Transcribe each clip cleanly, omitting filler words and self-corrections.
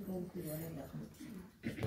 Krishna Krishna Hare Hare Rama Rama Rama Hare Hare Krishna Krishna Krishna Krishna Hare Hare Rama Rama Hare Hare Hare Krishna Krishna Hare Rama Rama Hare Krishna Krishna Hare Rama Hare Krishna Krishna Krishna Hare Hare Rama Rama Rama Hare Hare Krishna Krishna Krishna Hare Hare Rama Rama Rama Hare Krishna Krishna Krishna Hare Hare Rama Rama Hare Hare Krishna Krishna Krishna Hare Hare Rama Rama Hare Hare Krishna Krishna Hare Hare Rama Rama Hare Hare Krishna Krishna Hare Hare Rama Rama Hare Hare Hare Krishna Krishna Krishna Hare Hare Rama Rama Hare Hare Krishna Krishna Krishna Hare Hare Rama Rama Hare Hare Krishna Krishna Hare Hare Rama Rama Hare Hare Krishna Hare Rama Rama Hare Hare Krishna Hare Rama Rama Hare Hare Krishna Krishna Hare Hare Rama Rama Hare Hare Krishna Krishna Hare Hare Rama Rama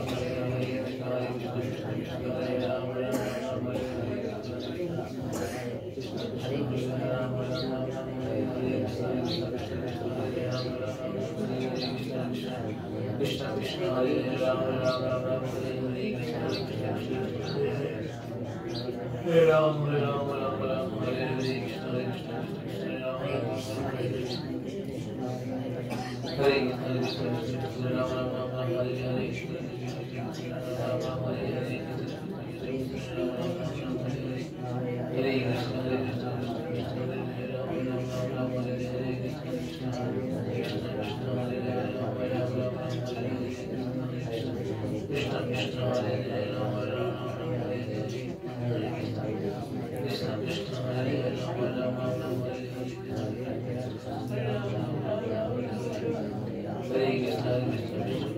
Hare Hare Krishna Hare Krishna Hare Hare Ram, Hare Ram, Ram Ram, Hare Hare, Krishna Krishna, Hare Ram, Ram Ram, Hare Hare. Hare Krishna, Hare Ram, Ram Ram, Hare Hare, Krishna Krishna, Hare Ram, Ram Hare Hare, Krishna Ram, Ram Ram, Hare Hare. Hare Krishna, Hare Krishna, Krishna Krishna, Hare Ram, Ram Ram, Hare Hare, Krishna Krishna, Krishna Krishna, Hare Hare, Ram Ram, Hare Hare, Krishna Krishna, Hare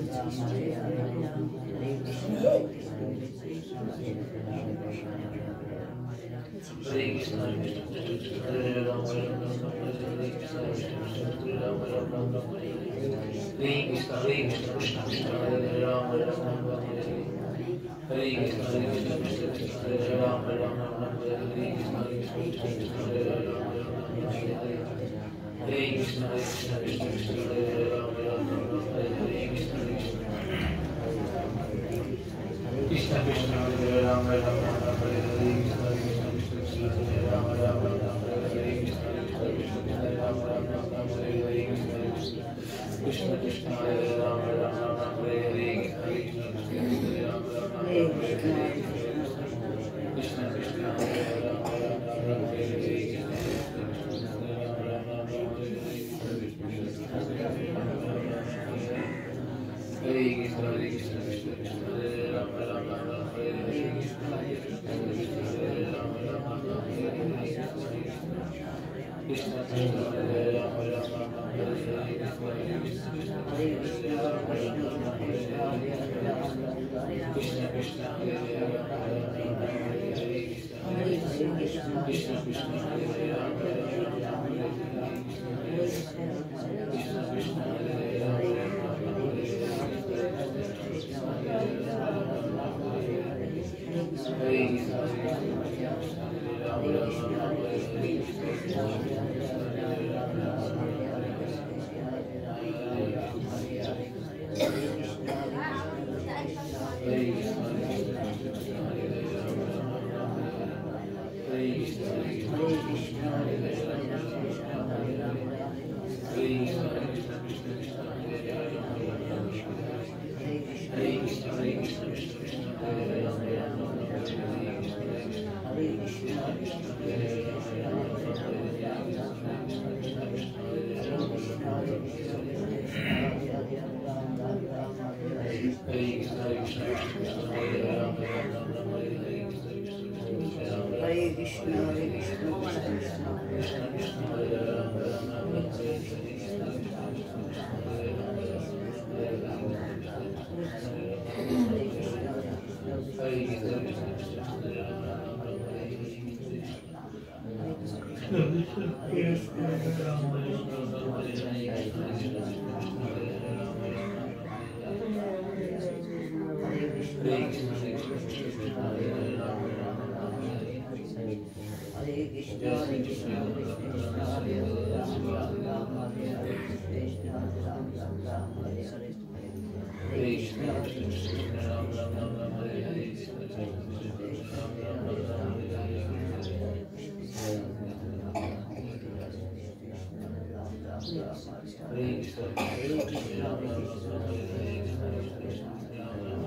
Hare, Ram Ram, Hare Hare, Krishna Krishna, Hare Hare, Ram Ram, Hare Hare. Hare Krishna, Krishna Krishna, Hare Hare, Ram Ram, Hare Hare. Hare Krishna, Krishna Krishna, Hare Hare, Ram Ram, Hare Krishna Krishna, Hare Ram, Ram Ram, Hare Hare. Hare Krishna, Krishna Krishna, Hare Hare, Ram Ram, Hare Hare. Hare Krishna, Krishna Krishna, Hare Hare, Ram Ram, Hare Hare. Krishna Krishna, Hare Hare, Ram Ram, Hare Hare. Hare Krishna, Krishna Krishna, Hare Hare, Ram Ram, Hare Hare. Krishna Krishna, Hare Hare, Ram Ram, Hare Hare. Krishna Krishna, Hare Hare, Ram Ram, Hare Hare. Krishna Krishna, Hare Ram Ram, Hare Hare. Krishna Krishna, Hare Ram Ram, Hare Hare. Krishna Krishna, Hare Ram Ram, Hare Hare. Krishna Krishna, Hare Ram Ram, Hare Hare. Hare Krishna, Hare Krishna, Krishna Krishna, Hare Ram Ram, Hare Hare. Krishna Krishna,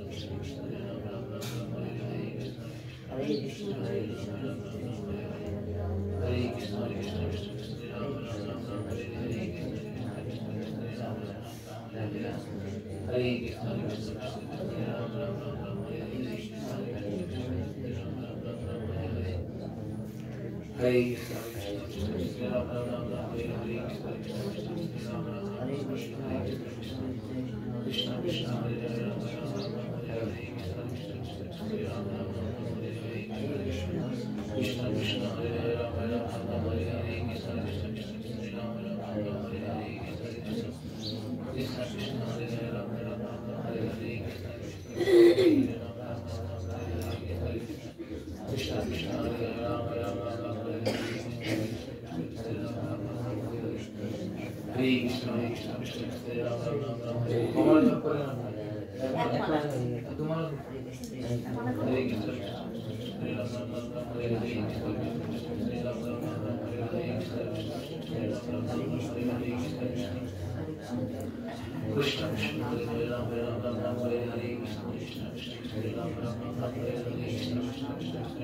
Hare Ram Ram, Hare Hare. Krishna Krishna, Hare Ram Ram, Hare Hare. Krishna Krishna, Hare Ram Ram, Hare Hare. Krishna Krishna, Hare Ram Ram, Hare Hare. Krishna Krishna, Hare Ram Ram, Hare Hare. Krishna Krishna Hare Ram Ram Ram Hare Hare Krishna Krishna Krishna Hare Ram Ram Ram Hare Hare Krishna Krishna Krishna Hare Ram Ram Ram Hare Hare Krishna Krishna Krishna Hare Ram Ram Ram Hare Hare Krishna Krishna Krishna Hare Ram Ram Ram Hare Hare Krishna Krishna Krishna Hare Ram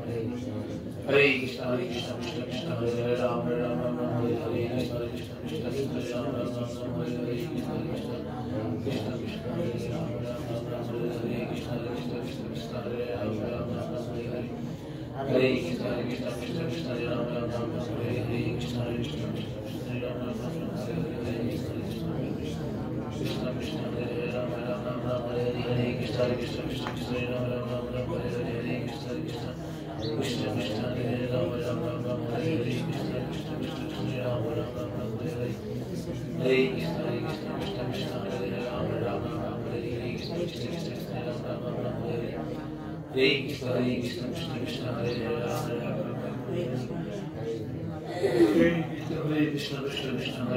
Ram Ram Hare Hare Krishna Krishna Krishna Hare Ram Ram Ram Hare Hare Hare Krishna Krishna Krishna Hare Ram Ram Ram Hare Hare Krishna Krishna Krishna Hare Ram Ram Ram Hare Hare Krishna Krishna Hare Ram Ram Ram Hare Hare Krishna Krishna Krishna Hare Ram Ram Ram Hare Hare Krishna Krishna Krishna Hare Ram Ram Ram Hare Hare Krishna Krishna Krishna Hare Ram Ram Ram Hare Hare Hare Krishna Krishna Krishna Hare Ram Ram Ram Hare Hare Krishna Krishna Krishna Hare Ram Ram Ram Hare Hare Hare Krishna Krishna Krishna Hare Ram Ram Ram Hare Hare Hare Krishna Krishna Krishna Hare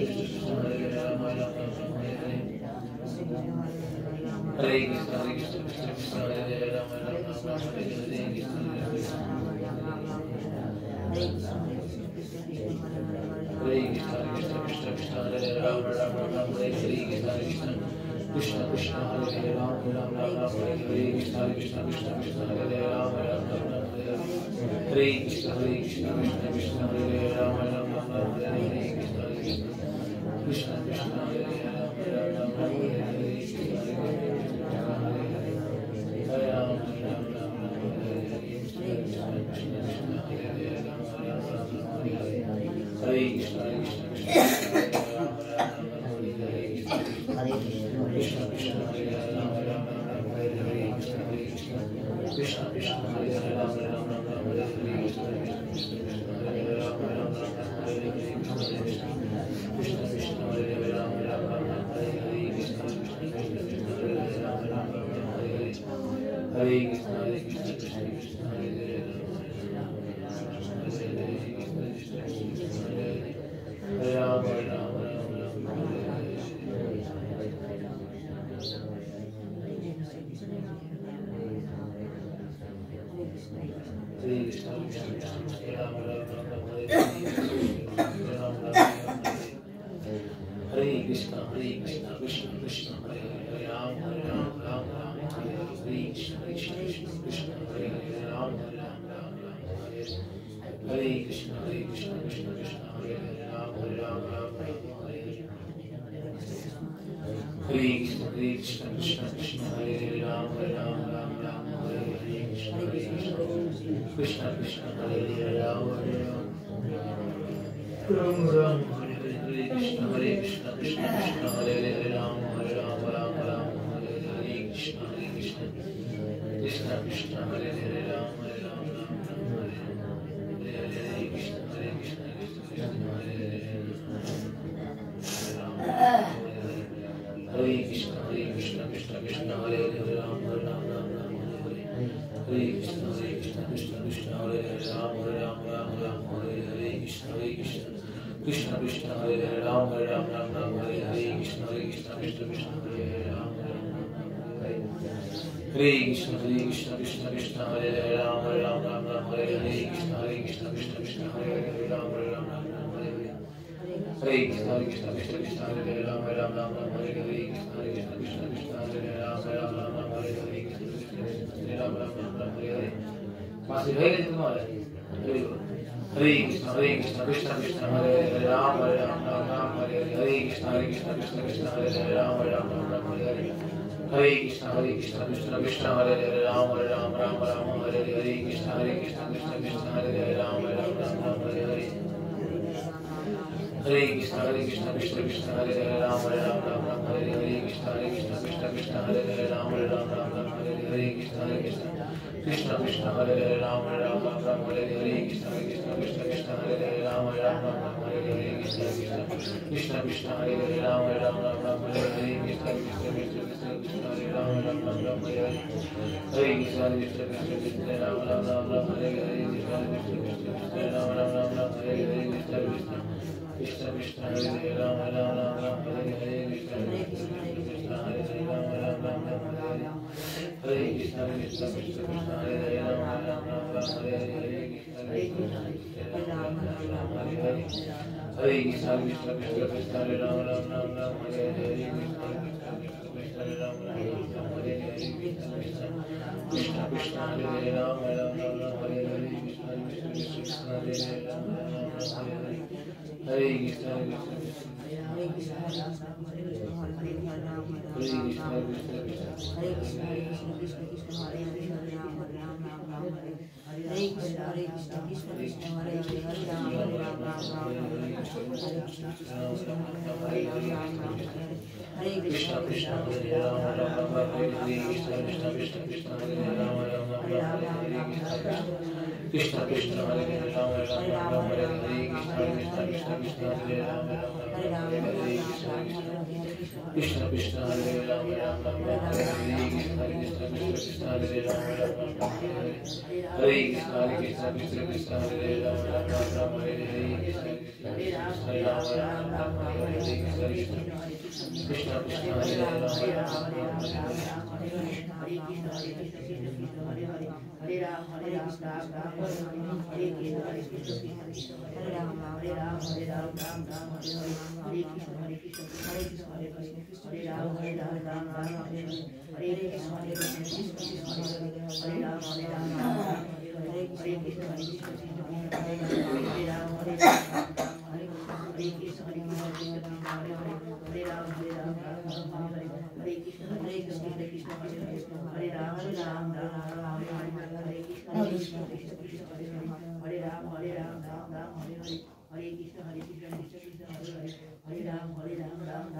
Ram Ram Ram Hare Hare Krishna Krishna Krishna Hare Ram Ram Ram Hare Hare Hare Krishna Krishna Krishna Hare Ram Ram Ram Hare Hare Hare Krishna Krishna Krishna Hare Ram Ram Ram Hare Hare Krishna Krishna Krishna Krishna Hare Ram Ram Ram Hare Hare Krishna Krishna Krishna Hare Ram Ram Ram Hare Hare Hare Krishna Krishna Krishna Hare Ram Ram Ram Hare Hare Krishna Krishna Krishna Hare Ram Ram Ram Hare Hare Krishna Hare Ram Ram Ram Hare Hare Krishna Krishna Hare Ram Ram Ram Hare Hare Hare Krishna Krishna Hare Ram Ram Ram Hare Hare Krishna Krishna Hare Ram Ram Ram Hare Hare Krishna Krishna Krishna Hare Ram Ram Ram Hare Hare Krishna Krishna Hare Ram Ram Ram Hare Hare Krishna Krishna Hare Ram Ram Ram Hare Hare Krishna Krishna Hare Ram Ram Ram Hare Hare Hare Krishna Krishna Krishna Hare Ram Ram Ram Hare Krishna Krishna Krishna Hare Hare Ram Ram Ram Hare Hare Krishna Krishna Krishna Hare Hare Ram Ram Ram Hare Hare Krishna Krishna Krishna Hare Hare Ram Ram Ram Hare Hare Krishna Krishna Krishna Hare Hare Ram Ram Ram Hare Hare Krishna Krishna Krishna Hare Hare Ram Ram Ram Hare Krishna Krishna Krishna Hare Hare Ram Ram Ram Hare Hare Krishna Krishna Krishna Krishna Hare Hare Ram Ram Ram Hare Hare Krishna Krishna Krishna Hare Hare Hare Krishna Krishna Krishna Hare Hare Ram Ram Hare Hare Krishna Krishna Krishna Hare Hare Ram Ram Hare Hare Krishna Krishna Krishna Krishna Hare Hare Ram Ram Hare Hare Krishna Krishna Krishna Hare Hare Ram Hare Krishna Krishna Krishna Hare Hare Ram Ram Hare Hare Krishna Krishna Krishna Hare Hare Ram Ram Hare Hare Hare Krishna Krishna Krishna Hare Hare Ram Ram Hare Hare Krishna Krishna Krishna Hare Hare Ram Ram Hare Hare Krishna Krishna Ram Hare Hare मासी है कि तुम्हारे हरे Krishna Krishna Krishna Hare Hare Ram Ram Hare Hare Krishna Krishna Krishna Hare Hare Ram Ram Hare Hare Hare Krishna Krishna Krishna Hare Hare Ram Ram Hare Hare Krishna Krishna Krishna Hare Hare Ram Ram Hare Hare Hare Krishna Krishna Krishna Hare Hare Ram Ram Ram Hare Hare Krishna Krishna Krishna Hare Hare Ram Ram Ram Hare Hare Krishna Krishna Krishna Hare Hare Ram Ram Hare Hare Krishna Krishna Hare Hare Ram Ram Hare Hare Krishna Krishna Hare Hare Ram Ram Hare Hare Krishna Krishna Hare Ram Ram Hare Hare Hare Krishna Krishna Ram Ram Hare Hare Krishna Krishna Ram Ram Hare Hare Krishna Krishna Hare Hare Ram Ram Hare Hare Krishna Krishna Hare Hare Ram Ram Hare Hare Hare Krishna Krishna Hare Hare Ram Ram Hare Hare Krishna Krishna Ram Ram Hare Hare Hare Krishna Krishna Hare Ram Ram Hare Hare Krishna Krishna Ram Ram Hare Hare Krishna Krishna Hare Hare Ram Ram Hare Hare Krishna Krishna Hare Hare Ram Ram Hare Hare Hare Krishna Krishna Krishna Hare Hare Ram Ram Hare Hare Krishna Krishna Hare Ram Ram Hare Hare Krishna Krishna Hare Ram Ram Hare Hare Krishna Krishna Hare Ram Ram Hare Hare Hare Krishna Krishna Hare Ram Ram Hare Hare Krishna Krishna Ram Ram Hare Hare Krishna Krishna Hare Ram Ram Hare Hare Hare Ram Hare Ram Hare Krishna Hare Krishna Hare Ram Hare Ram Hare Ram Hare Krishna Hare Krishna Hare Ram Hare Ram Hare Krishna Hare Krishna Hare Ram Hare Ram Hare Krishna Hare Krishna Hare Ram Hare Ram Hare Krishna Hare Krishna Hare Ram Hare Ram Hare Krishna Hare Krishna Hare Krishna Hare Ram Hare Ram Hare Krishna Hare Krishna Hare Ram Hare Ram Hare Krishna Hare Krishna Hare Ram Hare Ram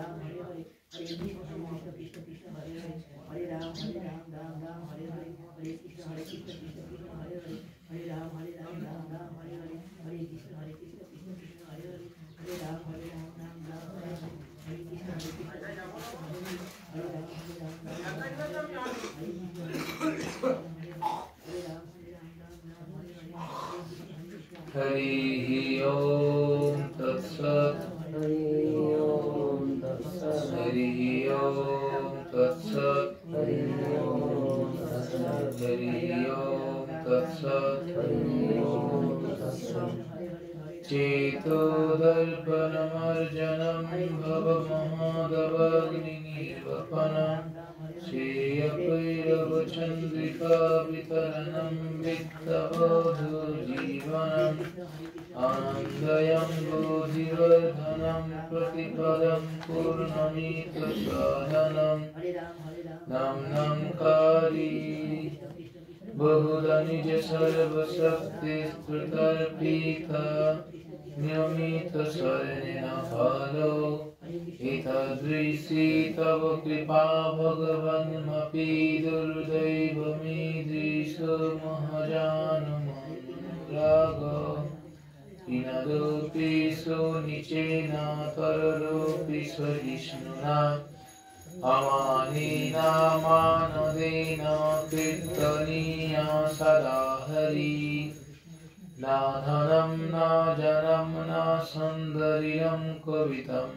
Hare Krishna Krishna Hare Ram Hare Ram Hare Krishna Hare Krishna Hare Ram Hare Ram Hare Krishna Hare Krishna Hare Ram Hare Ram Hare Krishna Hare Krishna Hari Om Tat Sat Hari Om Tat Sat Hari Om Tat Sat Hari Om Tat Sat Hari Om Tat Sat Hari Om Tat Sat Cheto Darpanamarjanam Bhava Mahadavagni Nirvapanam Shreya Pairava Chandrika Vitaranam Vittavadhu Jivanam Anandayam Bodhivardhanam Pratipadam Purnamita Sadhanam Nam Nam Kari Bahudhanija Sarva Shakti Strutarpita Niyamita Saranina Phalo Itadrisi Tava Kripa Bhagavan Mapi Durdaiva Midrisha Mahajanam Raga Inadopi So Nichena Tararopi Svahishnuna Amanina Manadena Kirtaniya Sadahari Na dhanam na janam na sandaryam kavitam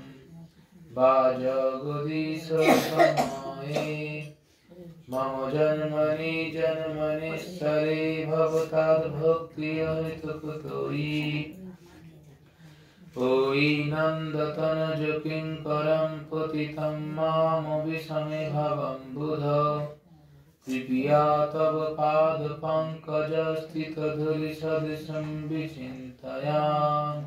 Vajagadisa samaye Mama janmani janmani sare bhavatad bhakti ahitakutoi Oi nandatana jakinkaram patitam mam abhisame bhavam buddha Kripya tava pada pankaja sthita dhuri sadrisam vichintaya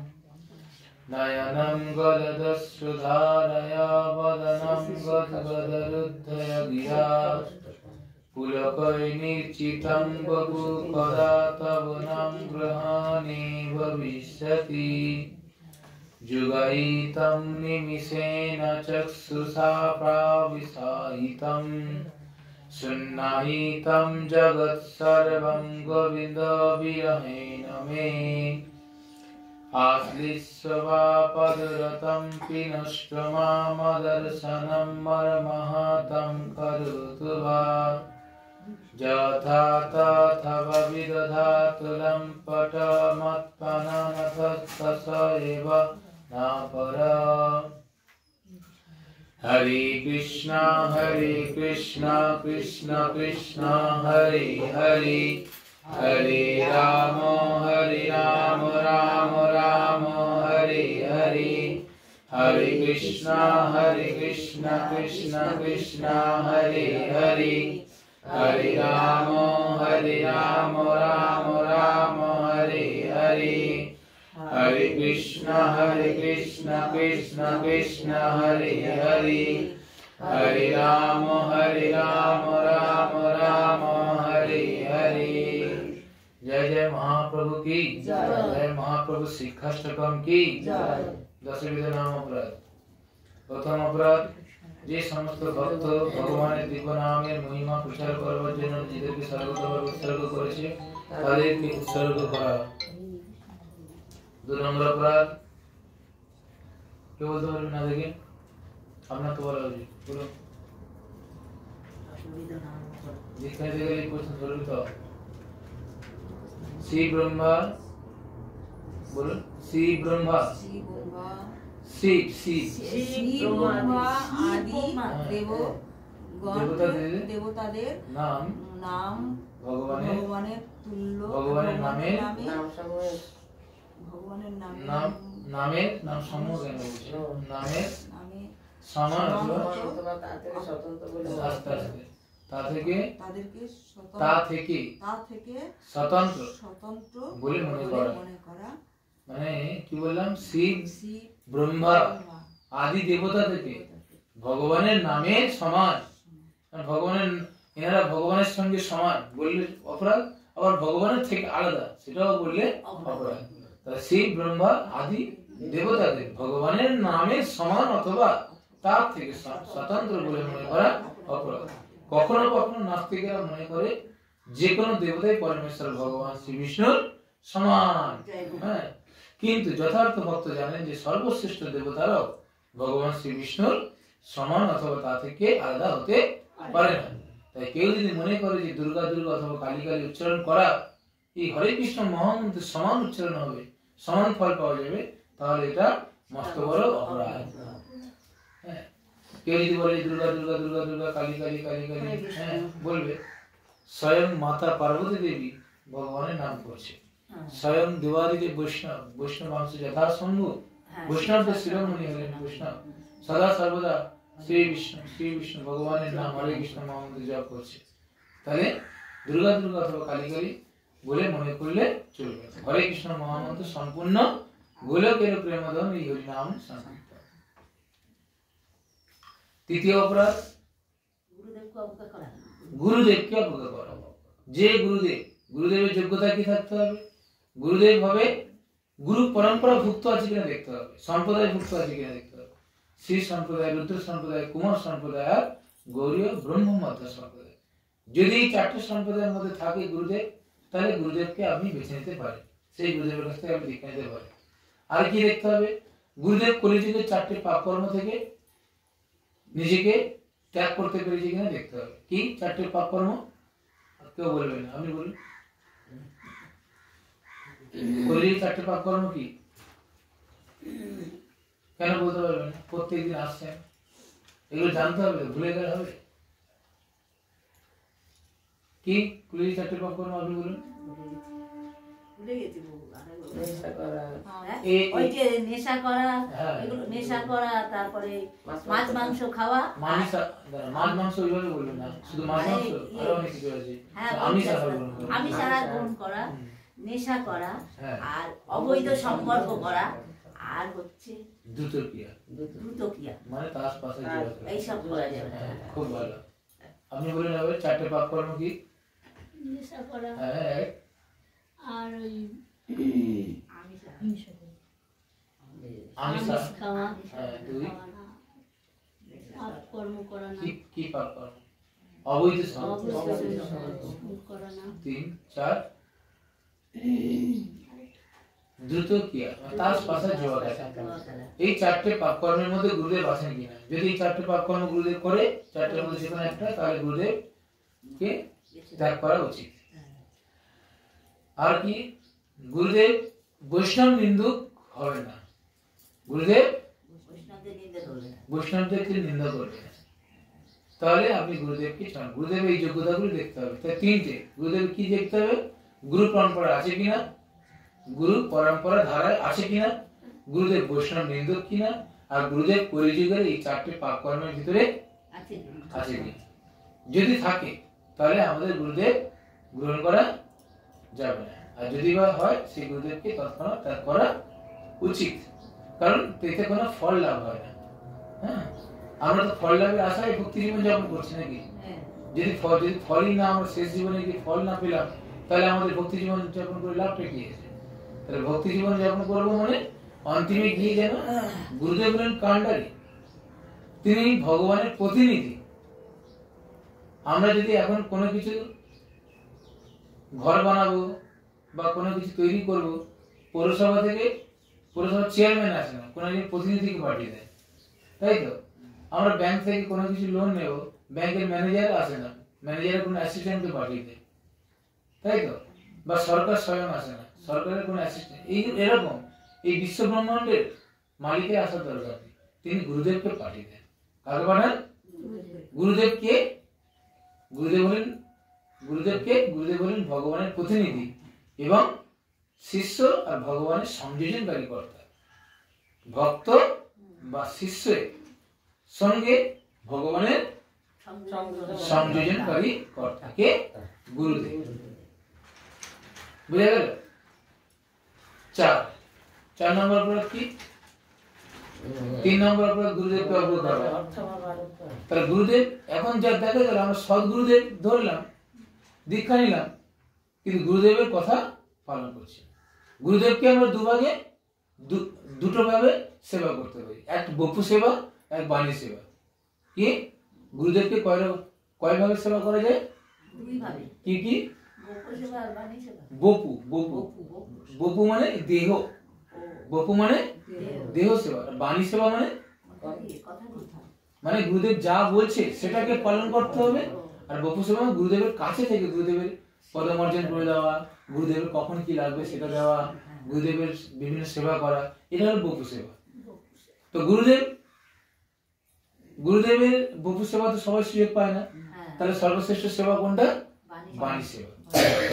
Nayanam galadasudharaya vadanam gadgadaruddhaya giya Pulakai nirchitam bahu kada tavanam grahani bhavishyati जुगैतं निमिषेण चक्षुषा प्राविशायितं सुन्नाहितं जगत्सर्वं गोविन्दविरहेण मे आश्लिष्यवा पदरतं पिनष्टमामदर्शनं मर्महतं करोतु वा यथा तथैव विदधातु लम्पटमत्पनमथस्तस एव न परा। हरे कृष्णा कृष्ण कृष्ण हरे हरे हरे राम राम राम हरे हरे हरे कृष्णा कृष्ण कृष्ण हरे हरे हरे राम राम राम हरे हरे हरे कृष्णा कृष्ण कृष्ण हरे हरे हरे राम राम राम हरे हरे। जय जय महाप्रभु की जय महाप्रभु शिक्षाष्टकम की जय। दशविध नाम अपराध। प्रथम अपराध যে সমস্ত ভক্ত ভগবানের দিব্য নামের মহিমা প্রচার করবার জন্য নিজেদেরকে সর্বতভাবে উৎসর্গ করেছে তাদেরকে উৎসর্গ করা। 2 নম্বর অপরাধ কেউ বলতে পারবেন না দেখে আপনার তো বলা উচিত বলুন দীক্ষা থেকে এই প্রশ্ন ধরবি তো শ্রী ব্রহ্মা বলুন শ্রী ব্রহ্মা शिव ब्रह्मा आदि देवतादेर नाम भगवानेर तुल्य भगवानेर नामेर नाम समूह नामेर समान स्वतंत्र বলে মনে করা মানে কি বললাম শিব ব্রহ্মা আদি দেবতা থেকে ভগবানের নামের সমান ভগবানের এনারা ভগবানের সঙ্গে সমান বললে অপরাধ আবার ভগবানের থেকে আলাদা সেটাও বললে অপরাধ। তাহলে শিব ব্রহ্মা আদি দেবতাদের ভগবানের নামের সমান অথবা তার থেকে স্বতন্ত্র বলে মনে করা অপরাধ। কখনো কখনো নাস্তিকেরা মনে করে যে কোনো দেবতাই পরমেশ্বর ভগবান শ্রী বিষ্ণুর সমান। হ্যাঁ কিন্তু যথার্থ ভক্ত জানেন যে সর্বশ্রেষ্ঠ দেবতারাও ভগবান শ্রী বিষ্ণুর সমান অথবা তা থেকে আলাদা হতে পারে না। তাই কেউ যদি মনে করে যে দুর্গা দুর্গা অথবা কালী কালী উচ্চারণ করা এই হরে কৃষ্ণ মহামন্ত্রের সমান উচ্চারণ হবে সমান ফল পাওয়া যাবে তাহলে এটা মস্ত বড় অপরাধ। হ্যাঁ কেউ যদি বলে দুর্গা দুর্গা দুর্গা দুর্গা কালী কালী কালী কালী হ্যাঁ বলবে স্বয়ং মাতা পার্বতী দেবী ভগবানের নাম করছে स्वयं देवादिदेव वैष्णव वैष्णव वंश यथासंभव वैष्णव शिरोमणि हलेन वैष्णव सदा सर्वदा श्री विष्णु भगवाনের নাম হরে কৃষ্ণ মহামন্ত্র জপ করছে তাহলে দুর্গা দুর্গা অথবা কালী কালী বলে মনে করলে চলবে। হরে কৃষ্ণ মহামন্ত্র সম্পূর্ণ গোলকের প্রেমধন এই হরি নাম সংকীর্তন। তৃতীয় অপরাধ গুরুদেবকে অবজ্ঞা করা। যে গুরুদেবের যোগ্যতা কি থাকতে হবে গুরুদেব হবে গুরু পরম্পরা ভুক্ত আছে কিনা দেখতে হবে সম্প্রদায় ভুক্ত আছে কিনা দেখতে হবে। শ্রী সম্প্রদায় রুদ্র সম্প্রদায় কুমার সম্প্রদায় আর গৌরীয় ব্রহ্ম মধ্য সম্প্রদায় যদি এই 4টে সম্প্রদায়ের মধ্যে থাকে গুরুদেব তাহলে গুরুদেবকে আপনি বেছে নিতে পারেন সেই গুরুদেবের কাছ থেকে আপনি দীক্ষা নিতে পারেন। আর কি দেখতে হবে গুরুদেব কলিযুগের 4টে পাপ কর্ম থেকে নিজেকে ত্যাগ করতে পেরেছে কিনা দেখতে হবে। কি 4টে পাপ কর্ম কেউ বলবেন না আপনি বলুন কলির 4টে পাপ কর্ম কি কেন বলতে পারবেন না প্রত্যেকদিন আসছেন এগুলো জানতে হবে ভুলে গেলে হবে কি কলির 4টে পাপ কর্ম আপনি বলুন নেশা করা তারপরে মাছ মাংস খাওয়া মাছ মাংস ওইভাবে বলবেন না শুধু মাছ মাংস আরো অনেক কিছু আছে আমিষ আহার গ্রহণ করা নেশা করা আর অবৈধ সম্পর্ক করা আর হচ্ছে দ্রুত ক্রিয়া মানে তার পাশে এইসব করা যাবে। খুব ভালো আপনি বলেন হবে 4টে পাপ কর্ম কি নেশা করা হ্যাঁ আর ওই আমিষ খাওয়া, হ্যাঁ, 2 পাপ কর্ম করা না, কি পাপ কর্ম? অবৈধ সম্পর্ক করা না, 3 4 দ্রুত ক্রিয়া তাস পাশা জোয়া খেলা। এই 4টে পাপ কর্মের মধ্যে গুরুদেব আছেন কিনা? যদি এই 4টে পাপ কর্ম গুরুদেব করে, 4টের মধ্যে যে কোনো একটা, তাহলে গুরুদেবকে ত্যাগ করা উচিত। আর কি? গুরুদেব বৈষ্ণব নিন্দুক হবে না। গুরুদেব বৈষ্ণবদেরকে নিন্দা করবে না। তাহলে আপনি গুরুদেবকে চান। গুরুদেব এই যোগ্যতাগুলো দেখতে হবে। তাই 3টে। গুরুদেব কি দেখতে হবে? গুরু পরম্পরা আছে কিনা, গুরু পরম্পরা ধারায় আছে কিনা, গুরুদেব বৈষ্ণব নিন্দুক কিনা, আর গুরুদেব কলিযুগের এই 4টে পাপ কর্মের ভিতরে আছে কিনা। যদি থাকে তাহলে আমাদের গুরুদেব গ্রহণ করা যাবে না। আর যদি বা হয়, সেই গুরুদেবকে তৎক্ষণাৎ ত্যাগ করা উচিত। কারণ এতে কোনো ফল লাভ হয় না। হ্যাঁ, আমরা তো ফল লাভের আশায় ভক্তি জীবন যাপন করছি নাকি? যদি ফলই না, আমরা শেষ জীবনে গিয়ে ফল না পেলাম, তাহলে আমাদের ভক্তি জীবন যাপন করে লাভটা কি আছে? তাহলে ভক্তি জীবন যাপন করবো মানে অন্তিমে গিয়ে যেন গুরুদেব হলেন কাণ্ডারী, তিনি ভগবানের প্রতিনিধি। আমরা যদি এখন কোনো কিছু ঘর বানাবো বা কোনো কিছু তৈরি করব, পৌরসভা থেকে পৌরসভার চেয়ারম্যান আসে না, কোনো একজন প্রতিনিধিকে পাঠিয়ে দেয়, তাই তো? আমরা ব্যাংক থেকে কোনো কিছু লোন নেব, ব্যাংকের ম্যানেজার আসে না, ম্যানেজারের কোনো অ্যাসিস্ট্যান্টকে পাঠিয়ে দেয়, তাই তো? বা সরকার স্বয়ং আসে না, সরকারের কোনো অ্যাসিস্ট্যান্ট। এরকম এই বিশ্ব ব্রহ্মাণ্ডের মালিকের আসার দরকার নেই, তিনি গুরুদেবকে পাঠিয়ে দেন। কাকে পাঠান? গুরুদেবকে। গুরুদেব হলেন ভগবানের প্রতিনিধি এবং শিষ্য আর ভগবানের সংযোজনকারী কর্তা। ভক্ত বা শিষ্যের সঙ্গে ভগবানের সংযোজনকারী কর্তাকে গুরুদেব। বুঝা গেল? 4 নম্বর অপরাধ কি? 3 নম্বর অপরাধ গুরুদেবকে অবজ্ঞা করা। তাহলে গুরুদেব এখন যা দেখা গেল, আমরা সদ্গুরুদেব ধরলাম, দীক্ষা নিলাম, কিন্তু গুরুদেবের কথা পালন করছি। গুরুদেবকে আমরা দুটো ভাবে সেবা করতে পারি, এক বপু সেবা, এক বাণী সেবা। কি? গুরুদেবকে কয় ভাবে সেবা করা যায়? কি কি? বপু মানে দেহ, বপু মানে দেহ সেবা, বাণী সেবা মানে গুরুদেব যা বলছে সেটাকে পালন করতে হবে। আর বপু সেবা গুরুদেবের কাছে থেকে গুরুদেবের পদমার্জন করে দেওয়া, গুরুদেবের কখন কি লাগবে সেটা দেওয়া, গুরুদেবের বিভিন্ন সেবা করা, এটা হলো বপু সেবা। তো গুরুদেবের বপু সেবা তো সবাই সুযোগ পায় না, তাহলে সর্বশ্রেষ্ঠ সেবা কোনটা? বাণী সেবা।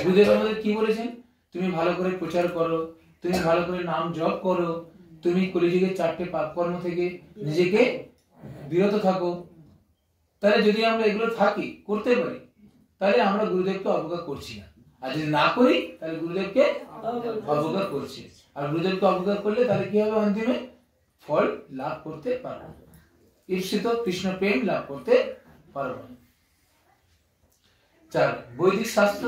গুরুদেব আমাদের কি বলেছেন? তুমি ভালো করে প্রচার করো, তুমি ভালো করে নাম জপ করো, তুমি কলিযুগের 4টে পাপ কর্ম থেকে নিজেকে বিরত থাকো। তাহলে যদি আমরা এগুলো করতে পারি, তাহলে আমরা গুরুদেবকে অবজ্ঞা করছি না। আর যদি না করি, তাহলে গুরুদেবকে অবজ্ঞা করছি। আর গুরুদেবকে অবজ্ঞা করলে তাহলে কি হবে? অন্তিমে ফল লাভ করতে পারবো, ঈপ্সিত কৃষ্ণ প্রেম লাভ করতে পারবো। 4 বৈদিক শাস্ত্র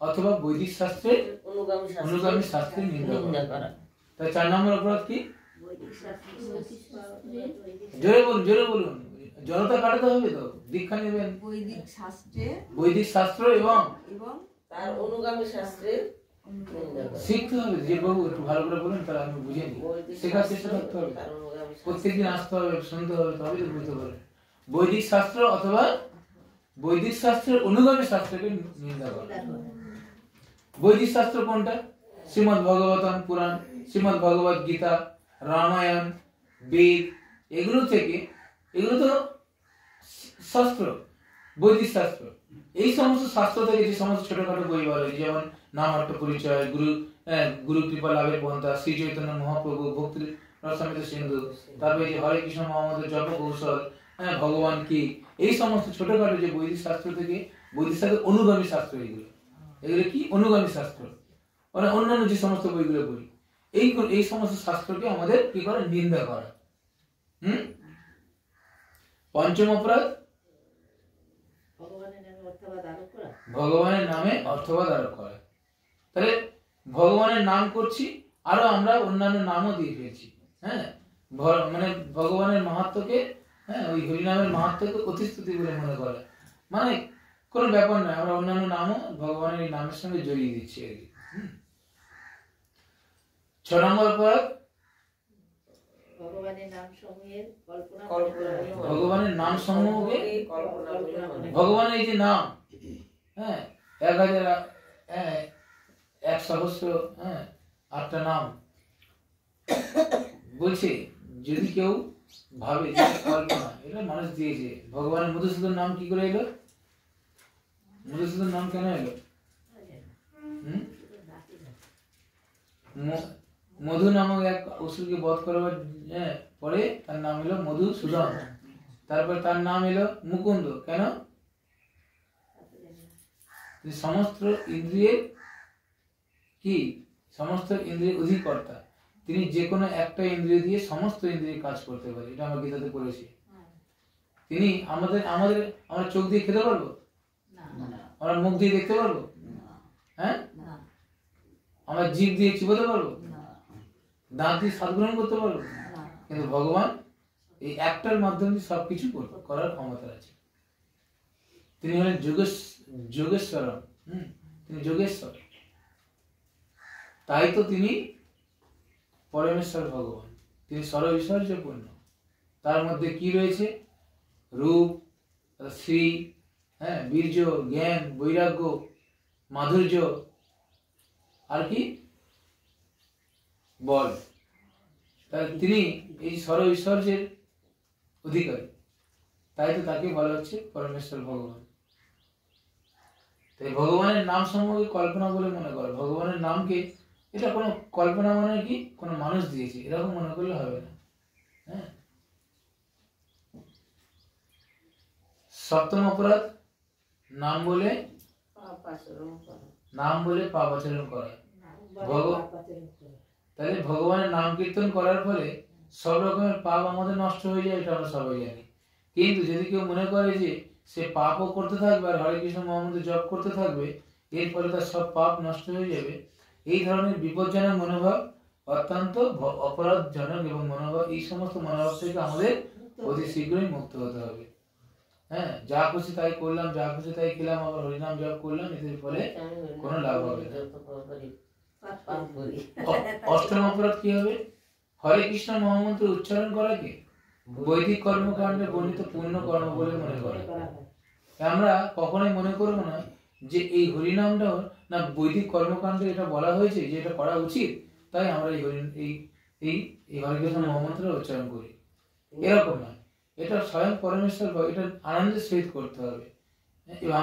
অথবা বৈদিক শাস্ত্রের অনুগামী শাস্ত্রের নিন্দা করা। তাই 4 নম্বর অপরাধ কি? জোরে বলুন, জনতা কাটাতে হবে তো, দীক্ষা নেবেন। বৈদিক শাস্ত্র এবং তার অনুগামী শাস্ত্রে শিখতে হবে। যে বাবু একটু ভালো করে বলুন, তাহলে আমি বুঝে নিই, শেখার চেষ্টা করতে হবে, প্রত্যেকদিন আসতে হবে, শুনতে হবে, তবে তো বুঝতে পারবে। বৈদিক শাস্ত্র অথবা বৈদিক শাস্ত্রের অনুগামী শাস্ত্রকে নিন্দা করা। বৈদিক শাস্ত্র কোনটা? শ্রীমদ্ ভগবতম পুরাণ, শ্রীমদ্ ভগবত গীতা, রামায়ণ, বেদ, এগুলো তো শাস্ত্র, বৈদিক শাস্ত্র। এই সমস্ত শাস্ত্র থেকে যে সমস্ত ছোটখাটো বই বলে, যেমন নামাট্য পরিচয়, গুরু কৃপা লাভের পন্থা, শ্রী চৈতন্য মহাপ্রভু ভক্তি রসামৃত সিন্ধু, তারপরে যে হরে কৃষ্ণ মহামন্ত্র জপ কৌশল, ভগবান কি, এই সমস্ত ছোটখাটো যে বৈদিক শাস্ত্র থেকে, বৈদিক শাস্ত্রের অনুগামী শাস্ত্র, এগুলো কি? অনুগামী শাস্ত্র। মানে অন্যান্য যে সমস্ত বইগুলো বলি, এই সমস্ত শাস্ত্রকে আমাদের কি করা? নিন্দা করা। 5ম অপরাধ ভগবানের নামে অর্থবাদ আরোপ করা। তাহলে ভগবানের নাম করছি, আরো আমরা অন্যান্য নামও দিয়ে ফেলছি। হ্যাঁ, মানে ভগবানের মাহাত্ম্যকে, হ্যাঁ, ওই হরিনামের মাহাত্ম্যকে অতিস্তুতি বলে মনে করে, মানে কোনো ব্যাপার নয়, আমরা অন্যান্য নামও ভগবানের এই নামের সঙ্গে জড়িয়ে দিচ্ছি আর কি। 6 নম্বর অপরাধ, ভগবানের নাম সমূহের কল্পনা ভগবানের নাম সমূহকে, ভগবানের এই যে নাম, হ্যাঁ, 1000, 1,000,000, হ্যাঁ, 8টা নাম বলছে, যদি কেউ ভাবে যে কল্পনা, এটা মানুষ দিয়েছে। ভগবানের মধুসূদন নাম কি করে এলো? মধুসূদন নাম কেন এলো? মধু নামক এক অসুরকে বধ করবার পরে তার নাম এলো মধুসূদন। তারপর তার নাম এলো মুকুন্দ। কেন? সমস্ত ইন্দ্রিয়ের কি, সমস্ত ইন্দ্রিয়ের অধিকর্তা তিনি, যে কোনো একটা ইন্দ্রিয় দিয়ে সমস্ত ইন্দ্রিয় কাজ করতে পারে, এটা আমরা গীতাতে পড়েছি। তিনি আমরা চোখ দিয়ে খেতে পারবো? আমরা মুখ দিয়ে দেখতে পারবো? হ্যাঁ, আমরা জিভ দিয়ে চিবোতে পারবো? দাঁত দিয়ে স্বাদ গ্রহণ করতে পারবো? কিন্তু ভগবান এই একটার মাধ্যমে সবকিছু করার ক্ষমতা আছে। তিনি হলেন যোগেশ্বরম, তিনি যোগেশ্বর, তাই তো তিনি পরমেশ্বর ভগবান, তিনি সর্বৈশ্বর্যপূর্ণ। তার মধ্যে কি রয়েছে? রূপ, শ্রী, হ্যাঁ, বীর্য, জ্ঞান, বৈরাগ্য, মাধুর্য, আর কি বল। তাই তিনি এই সর্বৈশ্বর্যের অধিকারী, তাই তো তাকে বলা হচ্ছে পরমেশ্বর ভগবান। তাই ভগবানের নাম সমূহকে কল্পনা বলে মনে করে। ভগবানের নামকে এটা কোনো কল্পনা মানে কি কোনো মানুষ দিয়েছে এরকম মনে করলে হবে না। হ্যাঁ, 7ম অপরাধ, নাম বলে পাপ আচরণ করা। তাহলে ভগবানের নাম কীর্তন করার ফলে সব রকমের পাপ আমাদের নষ্ট হয়ে যায়, এটা আমরা সবাই জানি। কিন্তু যদি কেউ মনে করে যে সে পাপও করতে থাকবে আর হরে কৃষ্ণ মহামন্ত্র জপ করতে থাকবে, এর ফলে তার সব পাপ নষ্ট হয়ে যাবে, এই ধরনের বিপজ্জনক মনোভাব অত্যন্ত অপরাধজনক এবং মনোভাব, এই সমস্ত মনোভাব থেকে আমাদের অতি শীঘ্রই মুক্ত হতে হবে। হ্যাঁ, যা খুশি তাই করলাম, যা খুশি তাই খেলাম, আবার হরিনাম জপ করলাম, এদের ফলে কোনো লাভ হবে না। 8ম অপরাধ কি হবে? হরে কৃষ্ণ মহামন্ত্র উচ্চারণ করাকে বৈদিক কর্মকাণ্ডে বর্ণিত পূর্ণ কর্ম বলে মনে করে। আমরা কখনোই মনে করবো না যে এই হরিনামটাও না বৈদিক কর্মকাণ্ডে এটা বলা হয়েছে যে এটা করা উচিত, তাই আমরা এই হরে কৃষ্ণ মহামন্ত্র উচ্চারণ করি, এরকম নয়। এটা স্বয়ং পরমেশ্বর, এটা আনন্দের সহিত করতে হবে,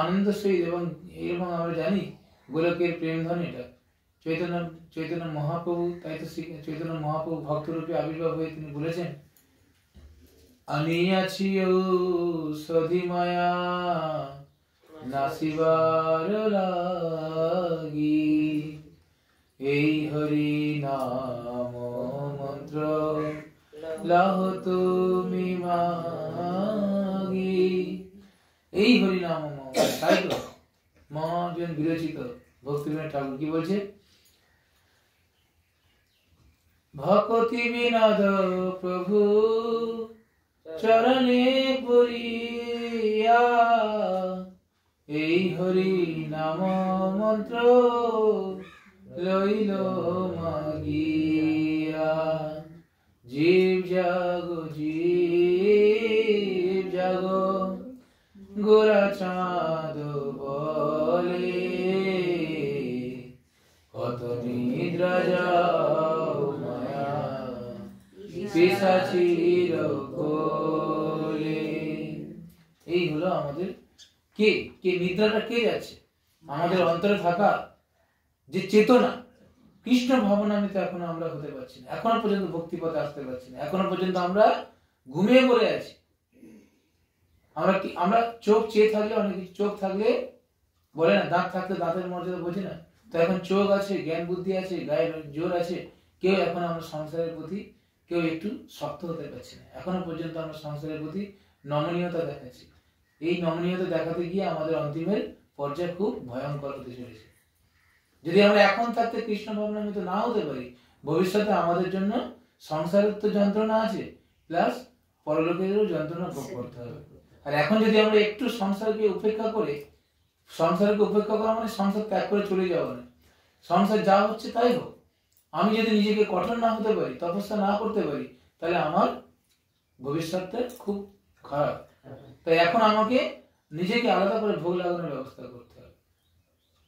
আনন্দের সহিত। এবং এরকম আমরা জানি গোলকের প্রেম ধন, এটা চৈতন্য মহাপ্রভু, তাই তো চৈতন্য মহাপ্রভু ভক্তরূপে আবির্ভাব হয়ে তিনি বলেছেন, আনিয়াছি ঔষধি মায়া নাসিবার লাগি, এই হরি নাম মন্ত্র লাহ তুমি মাগি। এই হরি নাম মন্ত্র, তাই তো মহাজন বিরচিত ভক্তিবিনোদ ঠাকুর কি বলছে? ভকতি বিনোদ প্রভু চরণে পড়িয়া, এই হরি নাম মন্ত্র লইল মাগিয়া। জীব জাগো জীব জাগো গোরা চাঁদ বলে, কত নিদ্রা যাও মায়া পিশাচীর কোলে। এই হলো আমাদের কে নিদ্রাটা কে যাচ্ছে? আমাদের অন্তরে থাকা যে চেতনা, কৃষ্ণ ভাবনামিতে এখনো আমরা হতে পারছি না, এখনো পর্যন্ত ভক্তিপথে আসতে পারছি না, এখনো পর্যন্ত আমরা ঘুমিয়ে পড়ে আছি। আমরা চোখ চেয়ে থাকলে, অনেক কিছু চোখ থাকলে বলে না, দাঁত থাকলে দাঁতের মর্যাদা বোঝে না, তো এখন চোখ আছে, জ্ঞান বুদ্ধি আছে, গায়ের জোর আছে, কেউ এখন আমরা সংসারের প্রতি কেউ একটু শক্ত হতে পারছি না, এখনো পর্যন্ত আমরা সংসারের প্রতি নমনীয়তা দেখাচ্ছি। এই নমনীয়তা দেখাতে গিয়ে আমাদের অন্তিমের পর্যায়ে খুব ভয়ঙ্কর হতে চলেছে। যদি আমরা এখন থাকতে কৃষ্ণ ভাবনামিত না হতে পারি, ভবিষ্যতে আমাদের জন্য সংসারের তো যন্ত্রণা আছে, প্লাস পরলোকেরও যন্ত্রণা ভোগ করতে হবে। আর এখন যদি আমরা একটু সংসারকে উপেক্ষা করে, সংসারকে উপেক্ষা করা মানে সংসার ত্যাগ করে চলে যাওয়া না, সংসার যা হচ্ছে তাই হোক, আমি যদি নিজেকে কঠোর না হতে পারি, তপস্যা না করতে পারি, তাহলে আমার ভবিষ্যৎটা খুব খারাপ। তাই এখন আমাকে নিজেকে আলাদা করে ভোগ লাগানোর ব্যবস্থা করতে হবে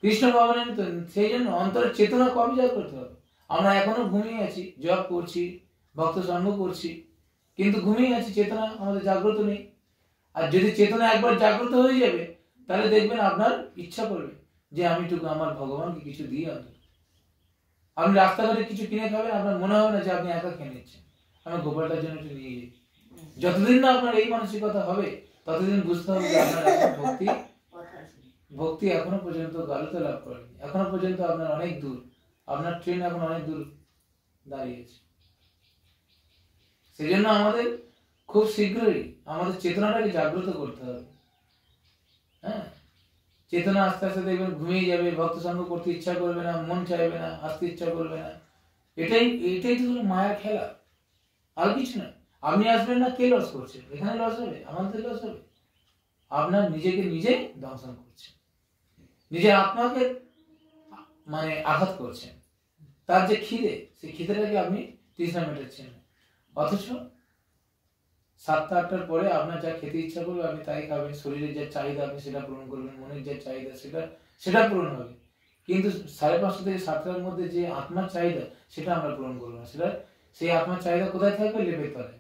কৃষ্ণ ভগবানের। তো সেই জন্য অন্তরের চেতনা কবে জাগ করতে হবে। আমরা এখনো ঘুমিয়ে আছি, জপ করছি, ভক্ত সঙ্গ করছি, কিন্তু ঘুমিয়ে আছি, চেতনা আমাদের জাগ্রত নেই। আর যদি চেতনা একবার জাগ্রত হয়ে যাবে, তাহলে দেখবেন আপনার ইচ্ছা করবে যে আমি টুকু আমার ভগবানকে কিছু দিয়ে আনবো। আপনি রাস্তাঘাটে কিছু কিনে খাবেন, আপনার মনে হবে না যে আপনি একা খেয়ে নিচ্ছেন, আমি গোপালটার জন্য একটু নিয়ে যাই। যতদিন না আপনার এই মানসিকতা হবে, ততদিন বুঝতে হবে যে আপনার এখন ভক্তি এখনো পর্যন্ত গালতে লাভ করেনি, এখনো পর্যন্ত আপনার অনেক দূর, আপনার ট্রেন এখন অনেক দূর দাঁড়িয়েছে। সেই জন্য আমাদের খুব শীঘ্রই আমাদের চেতনাটাকে জাগ্রত করতে হবে। হ্যাঁ, চেতনা আস্তে আস্তে দেখবেন ঘুমিয়ে যাবে, ভক্ত সঙ্গ করতে ইচ্ছা করবে না, মন চাইবে না, আসতে ইচ্ছা করবে না। এটাই তো হলো মায়ার খেলা, আর কিছু না। আপনি আসবেন না, কে লস করছে? এখানে লস হবে, আমাদের লস হবে। আপনার নিজেকে নিজে দংশন করছেন, নিজের আত্মাকে মানে আঘাত করছেন। তার যে খিদে, সেই খিদেটাকে আপনি তৃষ্ণা মেটাচ্ছেন। অথচ 7টা-8টার পরে আপনার যা খেতে ইচ্ছা করবে আপনি তাই খাবেন, শরীরের যে চাহিদা আপনি সেটা পূরণ করবেন, মনের যে চাহিদা সেটা পূরণ হবে। কিন্তু 5:30 থেকে 7টার মধ্যে যে আত্মার চাহিদা, সেটা আমরা পূরণ করবো না। সেই আত্মার চাহিদা কোথায় থাকবে? লেপের তলায়,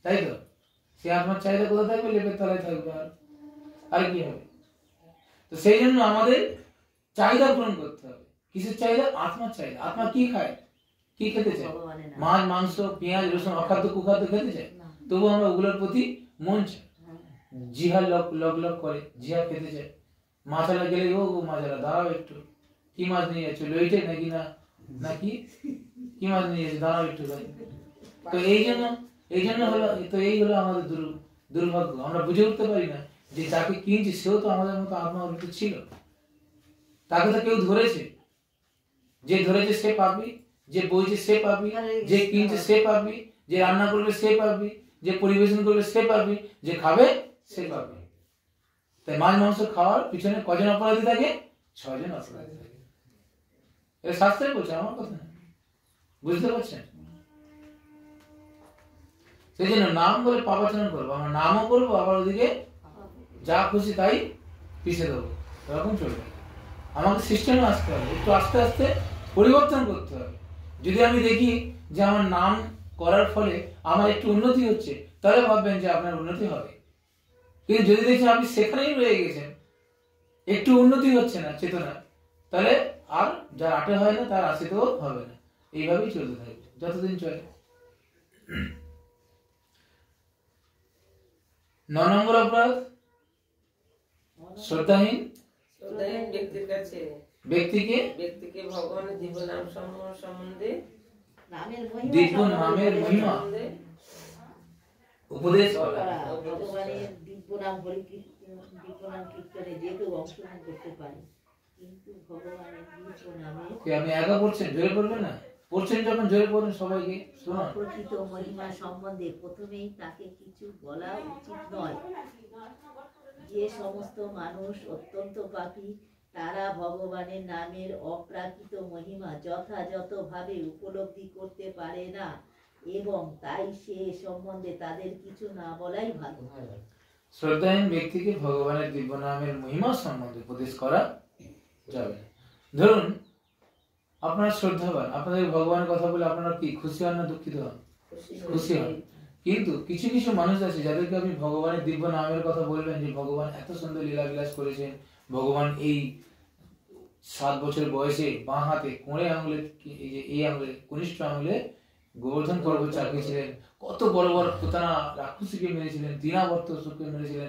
তাই তো? সেই আত্মার চাহিদা কোথায় থাকবে? লেপের তলায় থাকবে। আর কি হবে? তো সেই জন্য আমাদের চাহিদা পূরণ করতে হবে। কিসের চাহিদা? আত্মার চাহিদা। আত্মা কি খায়, কি খেতে চায়? মাছ, মাংস, পেঁয়াজ, রসুন, অখাদ্য কুখাদ্য খেতে চায়, তবু আমরা ওগুলোর প্রতি মন চায়, জিহা লগ করে, জিহা খেতে চায়। মাছালা গেলে ও মাছালা দাঁড়াও একটু, কি মাছ নিয়ে যাচ্ছ? লইটে নাকি নাকি কি মাছ নিয়ে যাচ্ছে? দাঁড়াও একটু ভাই। তো এই জন্য হলো, তো এই হলো আমাদের দুর্ভাগ্য। আমরা বুঝে উঠতে পারি না যে যাকে কিনছি সেও তো আমাদের মতো আত্মাবৃত ছিল, তাকে তো কেউ ধরেছে, যে ধরেছে সে পাপী, যে বইছে সে পাপী, যে কিনছে সে পাপী, যে রান্না করবে সে পাপী, যে পরিবেশন করবে সে পাপী, যে খাবে সে পাপী। তাই মাছ মাংস খাওয়ার পিছনে কজন অপরাধী থাকে? 6 জন অপরাধী থাকে। এটা শাস্ত্রে বলছে, আমার কথা না। বুঝতে পারছেন? সেই জন্য নাম বলে পাপাচরণ করবো, আমরা নামও করবো, আবার ওদিকে যা খুশি তাই পিছে দেবো, এরকম চলবে। আমাকে সিস্টেমে আসতে হবে, একটু আস্তে আস্তে পরিবর্তন করতে হবে। যদি আমি দেখি যে আমার নাম করার ফলে আমার একটু উন্নতি হচ্ছে, তাহলে ভাববেন যে আপনার উন্নতি হবে। কিন্তু যদি দেখি আপনি সেখানেই রয়ে গেছেন, একটু উন্নতি হচ্ছে না চেতনা, তাহলে আর যার আটে হয় না তার আসিতেও হবে না। এইভাবেই চলতে থাকবে যতদিন চলে। 9 নম্বর অপরাধ, শ্রদ্ধাহীন ব্যক্তিকে ভগবানের দিব্য নাম সম্বন্ধে দিব্য নামের মহিমা উপদেশ করা। ভগবানের দিব্য নাম কীর্তনে যে কেউ অংশগ্রহণ করতে পারে, কিন্তু ভগবানের দিব্য নামে আপনি একা পড়ছেন, জোরে পড়বেন না, পড়ছেন যখন জোরে পড়েন, সবাইকে শোনান। প্রকৃত মহিমা সম্বন্ধে প্রথমেই তাকে কিছু বলা উচিত নয়। যে সমস্ত মানুষ অত্যন্ত পাপী, তারা ভগবানের নামের অপ্রাকৃত মহিমা যথাযথভাবে উপলব্ধি করতে পারে না, এবং তাই সে সম্বন্ধে তাদের কিছু না বলাই ভালো। শ্রদ্ধাহীন ব্যক্তিকে ভগবানের দিব্য নামের মহিমা সম্বন্ধে উপদেশ করা যাবে না। ধরুন আপনারা শ্রদ্ধাবান, আপনাদের ভগবানের কথা বলে আপনারা কি খুশি হন না দুঃখিত হন? খুশি হন। কিন্তু কিছু কিছু মানুষ আছে যাদেরকে আপনি ভগবানের দিব্য নামের কথা বলবেন যে ভগবান এত সুন্দর লীলা বিলাস করেছেন, ভগবান এই 7 বছর বয়সে বাঁ হাতে কোণে আঙুলে, এই আঙুলে কনিষ্ঠ আঙুলে গোবর্ধন পর্বত চাপিয়েছিলেন, কত বড় বড় পুতানা রাক্ষসীকে মেরেছিলেন, দীনাবর্ত অসুরকে মেরেছিলেন,